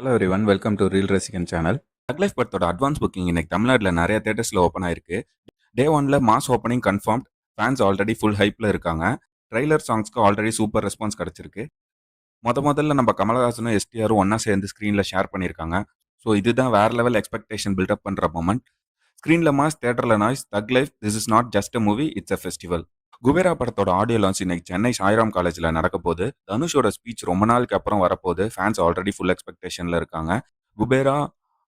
Hello everyone, welcome to reel Rasigan channel. Thug Life படத்தோட advance booking இன்னைக்கு தமிழ்நாட்டில் நிறைய தேட்டர்ஸில் ஓப்பன் ஆயிருக்கு. டே ஒன்ல mass opening confirm. Fans already full ஹைப்பில் இருக்காங்க. ட்ரெய்லர் சாங்ஸ்க்கு ஆல்ரெடி சூப்பர் ரெஸ்பான்ஸ் கிடைச்சிருக்கு. முதல்ல நம்ம கமலஹாசனும் எஸ்டிஆரும் ஒன்றா சேர்ந்து ஸ்க்ரீனில் ஷேர் பண்ணியிருக்காங்க. ஸோ இதுதான் வேற லெவல் எக்ஸ்பெக்டேஷன் பில்டப் பண்ணுற மொமெண்ட். ஸ்க்ரீனில் மாஸ், தேட்டரில் நாய்ஸ். தக் life this is not just a movie, it's a festival. Kubera படத்தோட ஆடியோ லான்ச் இன்னைக்கு சென்னை சாய்ராம் காலேஜில் நடக்க போகுது. தனுஷோட ஸ்பீச் ரொம்ப நாளுக்கு அப்புறம் வரப்போகுது. ஃபேன்ஸ் ஆல்ரெடி ஃபுல் எக்ஸ்பெக்டேஷனில் இருக்காங்க. Kuberaa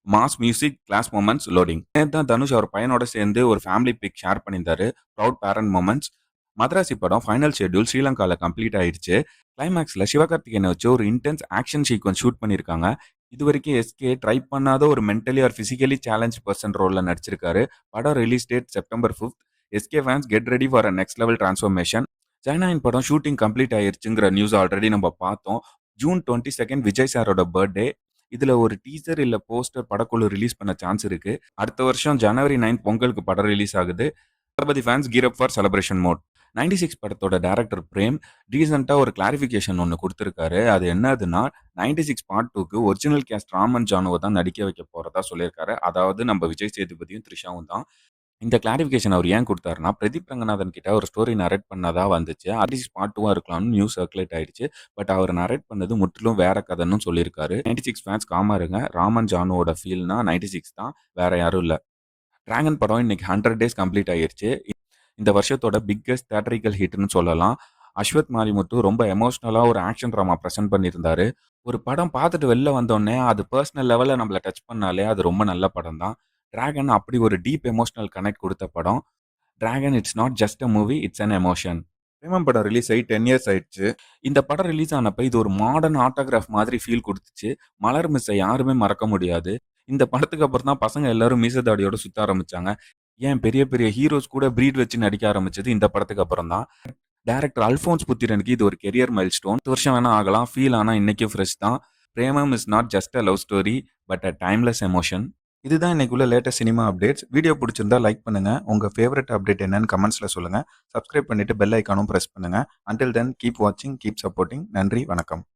mass music class moments loading. தான் தனுஷ் அவர் பையனோட சேர்ந்து ஒரு ஃபேமிலி பிக் ஷேர் பண்ணியிருந்தாரு. Proud parent moments. மദ്രാசி படம் ஃபைனல் ஷெட்யூல் ஸ்ரீலங்காவில் கம்ப்ளீட் ஆயிடுச்சு. கிளைமேக்ஸில் சிவகார்த்திகேயனை வச்சு ஒரு இன்டென்ஸ் ஆக்ஷன் சீக்வன்ஸ் ஷூட் பண்ணியிருக்காங்க. இது வரைக்கும் எஸ்கே ட்ரை பண்ணாத ஒரு mentally or physically challenge person ரோலில் நடிச்சிருக்காரு. படம் release date September 5. SK fans get ready for a next level transformation. Jananayagan படம் ஷூட்டிங் கம்ப்ளீட் ஆயிருச்சுங்கிற நியூஸ் ஆல்ரெடி நம்ம பார்த்தோம். ஜூன் 22 விஜய் சாரோட பர்த்டே. இதுல ஒரு டீசர் இல்ல போஸ்டர் படக்குழு ரிலீஸ் பண்ண சான்ஸ் இருக்கு. அடுத்த வருஷம் ஜனவரி 9 பொங்கலுக்கு படம் ரிலீஸ் ஆகுது. Thalapathy fans gear up for celebration mode. 96 படத்தோட டைரக்டர் பிரேம் ரீசெண்டா ஒரு கிளாரிஃபிகேஷன் ஒன்று கொடுத்திருக்காரு. அது என்னதுன்னா 96 பார்ட் 2க்கு ஒரிஜினல் கேஸ்ட் ராமன் ஜானுவை தான் நடிக்க வைக்க போறதா சொல்லியிருக்காரு. அதாவது நம்ம விஜய் சேதுபதியும் த்ரிஷாவும் தான். இந்த கிளாரிஃபிகேஷன் அவர் ஏன் கொடுத்தாருன்னா, பிரதீப் ரங்கநாதன் கிட்ட ஒரு ஸ்டோரி நரேட் பண்ணதா வந்துச்சு. அட்லீஸ்ட் பார்ட் 2 இருக்கலாம்னு நியூஸ் சர்க்குலேட் ஆயிடுச்சு. பட் அவர் நரேட் பண்ணது முற்றிலும் வேற கதைன்னு சொல்லியிருக்காரு. 96 ஃபேன்ஸ் காமா இருங்க. ராமன் ஜானுவோட ஃபீல்னா 96 தான், வேற யாரும் இல்ல. டிராகன் படம் இன்னைக்கு 100 டேஸ் கம்ப்ளீட் ஆயிருச்சு. இந்த வருஷத்தோட பிக்கஸ்ட் தியேட்டரிக்கல் ஹிட்னு சொல்லலாம். அஸ்வத் மாரிமுத்து ரொம்ப எமோஷனலா ஒரு ஆக்ஷன் ட்ராமா பிரசன்ட் பண்ணியிருந்தாரு. ஒரு படம் பார்த்துட்டு வெளில வந்தோடனே அது பர்சனல் லெவலில் நம்மளை டச் பண்ணாலே அது ரொம்ப நல்ல படம் தான். டிராகன் அப்படி ஒரு டீப் எமோஷனல் கனெக்ட் கொடுத்த படம். Dragon it's not just a movie, it's an emotion. Premam படம் ரிலீஸ் ஆகி 10 இயர்ஸ் ஆயிடுச்சு. இந்த படம் ரிலீஸ் ஆனப்ப இது ஒரு மாடர்ன் ஆட்டோகிராஃப் மாதிரி ஃபீல் கொடுத்துச்சு. மலர் மிஸ்ஸை யாருமே மறக்க முடியாது. இந்த படத்துக்கு அப்புறம் தான் பசங்க எல்லாரும் மீசதாடியோட சுத்த ஆரம்பிச்சாங்க. ஏன் பெரிய பெரிய ஹீரோஸ் கூட பிரீட் வச்சு நடிக்க ஆரம்பிச்சது இந்த படத்துக்கு அப்புறம் தான். டைரக்டர் அல்ஃபோன்ஸ் புத்திரனுக்கு இது ஒரு கெரியர் மைல் ஸ்டோன். 10 வருஷம் வேணா ஆகலாம், ஃபீல் ஆனா இன்னைக்கும் ஃப்ரெஷ் தான். Premam is not just a love story, but a timeless emotion. இதுதான் இன்னைக்குள்ள லேட்டஸ்ட் சினிமா அப்டேட்ஸ். வீடியோ பிடிச்சிருந்தா லைக் பண்ணுங்க. உங்க ஃபேவரட் அப்டேட் என்னன்னு கமெண்ட்ஸ்ல சொல்லுங்க. சப்ஸ்கிரைப் பண்ணிட்டு பெல் ஐக்கானும் பிரஸ் பண்ணுங்க. அன்டில் தென் கீப் வாட்சிங், கீப் சப்போர்ட்டிங். நன்றி, வணக்கம்.